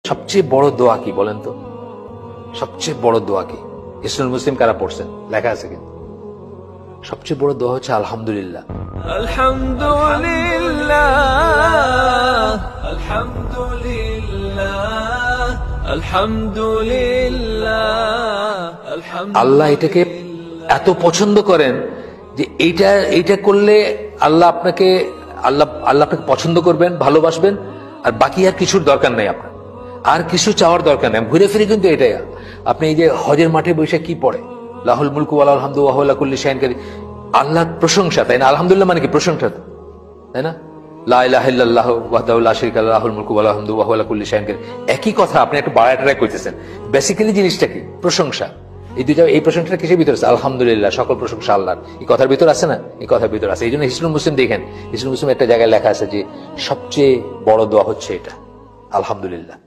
সবচেয়ে বড় দোয়া কি বলেন তো? সবচেয়ে বড় দোয়া কি? ইসলাম মুসলিম কারা পড়ছেন? লেখা আছে কিন্তু। সবচেয়ে বড় দোয়া হচ্ছে আলহামদুলিল্লাহ। আলহামদুলিল্লাহ, আলহামদুলিল্লাহ, আলহামদুলিল্লাহ। আল্লাহ এটাকে এত পছন্দ করেন যে এইটা করলে আল্লাহ আপনাকে পছন্দ করবেন, ভালোবাসবেন, আর বাকি আর কিছুর দরকার নেই, আপনার আর কিছু চাওয়ার দরকার নেই। ঘুরে ফিরে কিন্তু এটাই। আপনি এই যে হজের মাঠে বসে কি পড়ে, লাহুল মুলকু ওয়া লাহুল হামদু ওয়া হুয়া আলা কুল্লি শাইইন কাদির, আল্লাহর প্রশংসা, তাই না? আলহামদুলিল্লাহ মানে কি? প্রশংসা, তাই না? লা ইলাহা ইল্লাল্লাহু ওয়াহদাহু লা শারীকা লাহু লাহুল মুলকু ওয়া লাহুল হামদু ওয়া হুয়া আলা কুল্লি শাইইন কাদির। একই কথা, আপনি একটু বাড়ায় করতেছেন। বেসিক্যালি জিনিসটা কি? প্রশংসা। এই দুইটা, এই প্রশংসাটা কিসের ভিতরে আছে? আলহামদুলিল্লাহ, সকল প্রশংসা আল্লাহর। এই কথার ভিতর আছে না? এই কথার ভিতর আছে। এই জন্য হিজরুল মুসলিম দেখেন, হিজরুল মুসলিম একটা জায়গায় লেখা আছে যে সবচেয়ে বড় দোয়া হচ্ছে এটা, আলহামদুলিল্লাহ।